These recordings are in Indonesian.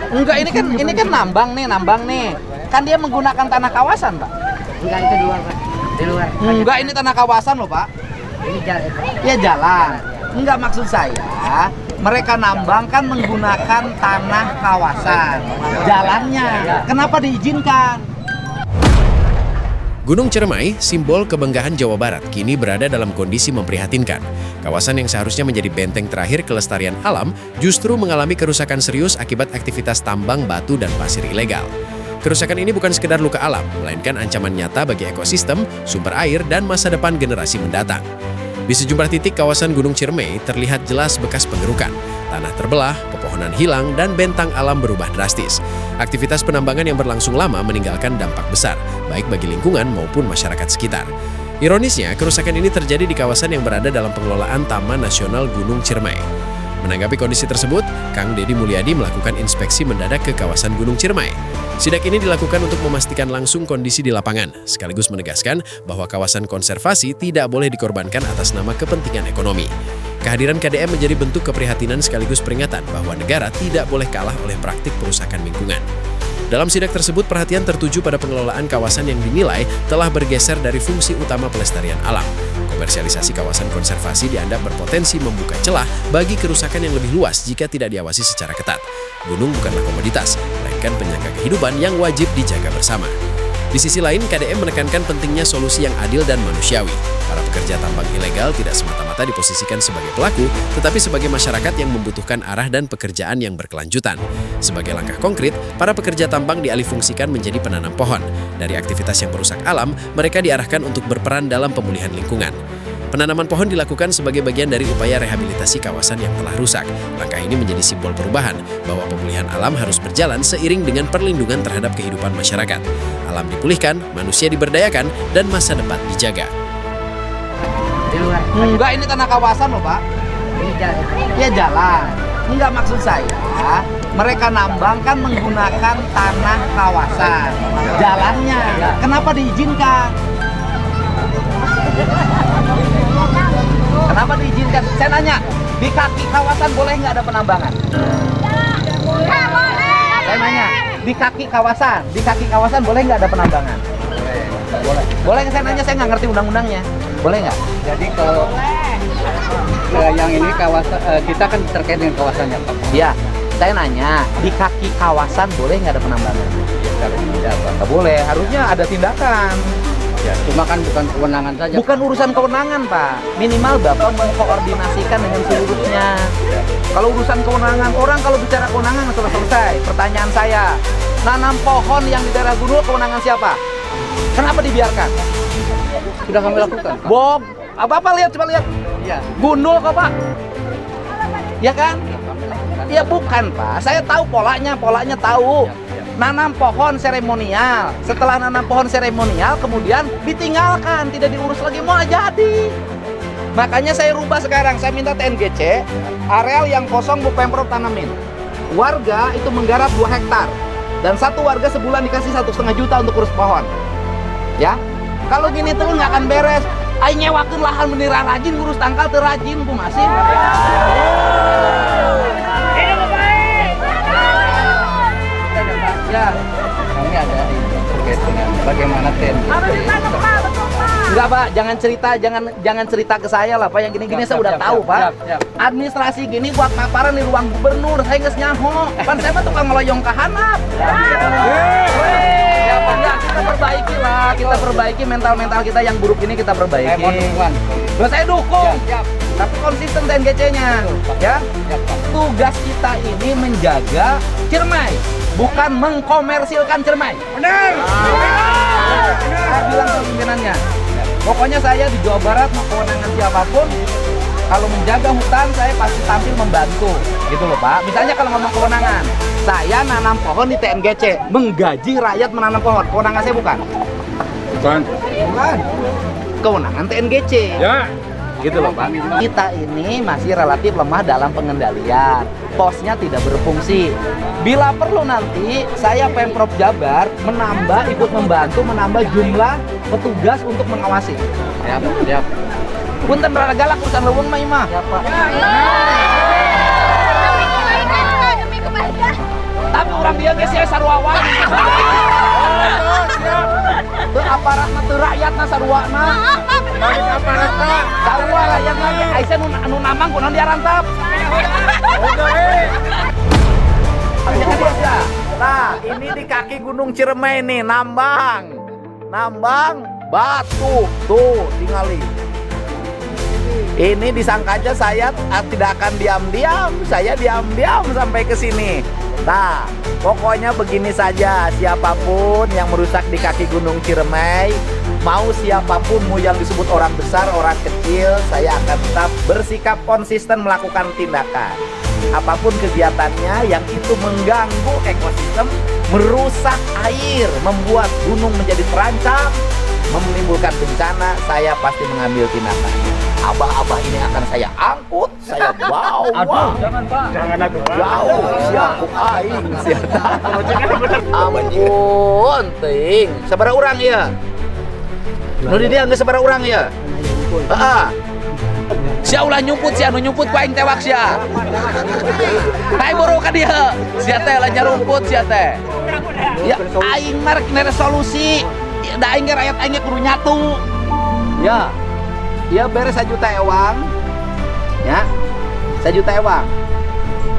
Enggak, ini kan nambang nih. Kan dia menggunakan tanah kawasan, Pak. Enggak, itu di luar, Pak. Di luar. Enggak, ini tanah kawasan loh, Pak. Ini jalan. Ya jalan. Enggak, maksud saya, mereka nambang kan menggunakan tanah kawasan. Jalannya, kenapa diizinkan? Gunung Ciremai, simbol kebanggaan Jawa Barat, kini berada dalam kondisi memprihatinkan. Kawasan yang seharusnya menjadi benteng terakhir kelestarian alam justru mengalami kerusakan serius akibat aktivitas tambang batu dan pasir ilegal. Kerusakan ini bukan sekedar luka alam, melainkan ancaman nyata bagi ekosistem, sumber air, dan masa depan generasi mendatang. Di sejumlah titik kawasan Gunung Ciremai terlihat jelas bekas pengerukan. Tanah terbelah, pepohonan hilang, dan bentang alam berubah drastis. Aktivitas penambangan yang berlangsung lama meninggalkan dampak besar, baik bagi lingkungan maupun masyarakat sekitar. Ironisnya, kerusakan ini terjadi di kawasan yang berada dalam pengelolaan Taman Nasional Gunung Ciremai. Menanggapi kondisi tersebut, Kang Deddy Mulyadi melakukan inspeksi mendadak ke kawasan Gunung Ciremai. Sidak ini dilakukan untuk memastikan langsung kondisi di lapangan, sekaligus menegaskan bahwa kawasan konservasi tidak boleh dikorbankan atas nama kepentingan ekonomi. Kehadiran KDM menjadi bentuk keprihatinan sekaligus peringatan bahwa negara tidak boleh kalah oleh praktik perusakan lingkungan. Dalam sidak tersebut, perhatian tertuju pada pengelolaan kawasan yang dinilai telah bergeser dari fungsi utama pelestarian alam. Komersialisasi kawasan konservasi dianggap berpotensi membuka celah bagi kerusakan yang lebih luas jika tidak diawasi secara ketat. Gunung bukanlah komoditas, melainkan penyangga kehidupan yang wajib dijaga bersama. Di sisi lain, KDM menekankan pentingnya solusi yang adil dan manusiawi. Para pekerja tambang ilegal tidak semata-mata diposisikan sebagai pelaku, tetapi sebagai masyarakat yang membutuhkan arah dan pekerjaan yang berkelanjutan. Sebagai langkah konkret, para pekerja tambang dialihfungsikan menjadi penanam pohon. Dari aktivitas yang merusak alam, mereka diarahkan untuk berperan dalam pemulihan lingkungan. Penanaman pohon dilakukan sebagai bagian dari upaya rehabilitasi kawasan yang telah rusak. Langkah ini menjadi simbol perubahan, bahwa pemulihan alam harus berjalan seiring dengan perlindungan terhadap kehidupan masyarakat. Alam dipulihkan, manusia diberdayakan, dan masa depan dijaga. Di luar. Enggak, ini tanah kawasan loh, Pak. Ini jalan. Ya jalan. Enggak, maksud saya, mereka nambang kan menggunakan tanah kawasan. Jalannya, kenapa diizinkan? Kenapa diizinkan? Saya nanya, di kaki kawasan boleh nggak ada penambangan? Saya nanya, di kaki kawasan boleh nggak ada penambangan? Boleh. Boleh nggak? Saya nanya, saya nggak ngerti undang-undangnya. Boleh nggak? Jadi kalau yang ini kawasan kita kan terkait dengan kawasannya, Pak. Iya. Saya nanya, di kaki kawasan boleh nggak ada penambangan? Tidak, Pak. Nggak boleh. Harusnya ada tindakan. Ya, cuma kan bukan kewenangan saja. Bukan urusan kewenangan, Pak. Minimal Bapak mengkoordinasikan dengan seluruhnya. Kalau urusan kewenangan, orang kalau bicara kewenangan selesai. Pertanyaan saya, nanam pohon yang di daerah gunung kewenangan siapa? Kenapa dibiarkan? Sudah kami lakukan, Pak. Bob, apa lihat, coba lihat. Iya. Gundul kok, Pak? Ya kan? Ya bukan, Pak. Saya tahu polanya tahu. Nanam pohon seremonial. Setelah nanam pohon seremonial, kemudian ditinggalkan, tidak diurus lagi, mau jadi. Makanya saya rubah sekarang, saya minta TNGC, areal yang kosong Bu Pemprov tanamin. Warga itu menggarap 2 hektar. Dan satu warga sebulan dikasih 1,5 juta untuk urus pohon. Ya, kalau gini terus nggak akan beres. Ayo nyewakeun lahan beneran rajin, ngurus tangkal terajin, Bu Masih. Ya, Kami ada terkait dengan bagaimana TNGC. enggak, Pak, jangan cerita ke saya lah, Pak. Yang gini-gini saya udah tahu, Pak. Siap. Administrasi gini buat paparan di ruang gubernur, saya nggak nyaho. Kan saya mah tukang ngeloyong ke hanap. Ya, Pak, ya, kita perbaiki mental kita yang buruk ini, kita Saya perbaiki. mohon dukungan. Loh, saya dukung. Siap. Tapi konsisten TNGC-nya. Ya. Siap, Pak. Tugas kita ini menjaga Ciremai, bukan mengkomersilkan Ciremai. Benar. Saya bilang ke pimpinannya, pokoknya saya di Jawa Barat mau kewenangan siapapun, kalau menjaga hutan saya pasti tampil membantu, gitu loh, Pak. Misalnya kalau ngomong kewenangan, saya nanam pohon di TNGC, menggaji rakyat menanam pohon, kewenangan saya bukan? Bukan. Kewenangan TNGC. Ya. Gitu loh, Pak. Kita ini masih relatif lemah dalam pengendalian. Posnya tidak berfungsi. Bila perlu nanti saya Pemprov Jabar ikut membantu menambah jumlah petugas untuk mengawasi. Siap. Punten rada galak urusan leuweung mah imah. Siap, Pak. Tapi orang dia geus sia sarua. Teu aparatna teu rakyatna saruana. Balik aparatna. Sarua rakyatna ge aya nu namang kunaon dia rantap. Nah, ini di kaki Gunung Ciremai nih, nambang batu, tuh tingali. Ini disangka aja saya tidak akan diam-diam, saya diam-diam sampai ke sini. Nah, pokoknya begini saja, siapapun yang merusak di kaki Gunung Ciremai, mau siapapun, mau yang disebut orang besar, orang kecil, saya akan tetap bersikap konsisten melakukan tindakan. Apapun kegiatannya yang itu mengganggu ekosistem, merusak air, membuat gunung menjadi terancam, menimbulkan bencana, saya pasti mengambil tindakan. Abah-abah ini akan saya angkut, saya bawa. Aduh, jangan Pak. Jangan aku Pak. Jauh, siapa aing, siapa. Ampun, ting. Sabaraha urang ya? Nu di dieu geus sabaraha urang ya? Heeh. Sia ulah nyumput, sia anu nyumput ku aing tewak sia. Hai boro ka dieu. Sia teh lah nyarumput sia teh. Ya aing mah rek resolusi. Da aing ge rakyat aing ge kudu nyatu. Ya. Ya beres 1 juta ewang. Ya. 1 juta ewang.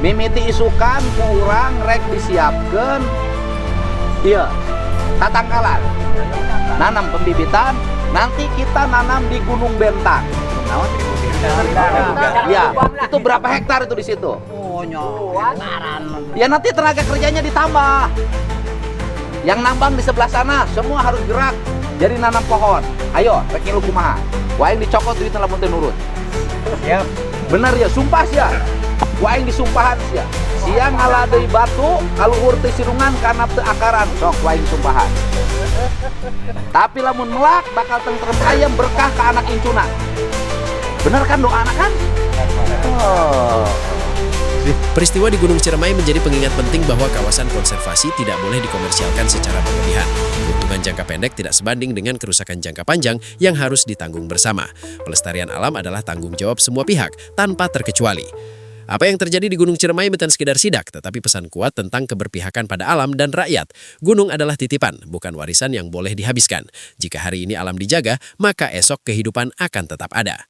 Mimiti isukan ku urang rek disiapkeun. Ieu. Tatangkalan. Nanam pembibitan, nanti kita nanam di Gunung Bentang. Naon? Ya, itu berapa hektar itu di situ? Oh, Ya nanti tenaga kerjanya ditambah. Yang nambang di sebelah sana semua harus gerak jadi nanam pohon. Ayo, rek ngilu kumaha? Waing dicokot duitna lamun teu nurut. Siap. Bener ya, sumpah sia. Waing disumpahan sia. Sia ngaladeui batu kaluhur teu sirungan kana teu akaran, sok waing sumpahan. Tapi lamun melak bakal tentrem ayam berkah ke anak incuna. Bener kan doa anak kan? Oh. Peristiwa di Gunung Ciremai menjadi pengingat penting bahwa kawasan konservasi tidak boleh dikomersialkan secara berlebihan. Keuntungan jangka pendek tidak sebanding dengan kerusakan jangka panjang yang harus ditanggung bersama. Pelestarian alam adalah tanggung jawab semua pihak, tanpa terkecuali. Apa yang terjadi di Gunung Ciremai bukan sekedar sidak, tetapi pesan kuat tentang keberpihakan pada alam dan rakyat. Gunung adalah titipan, bukan warisan yang boleh dihabiskan. Jika hari ini alam dijaga, maka esok kehidupan akan tetap ada.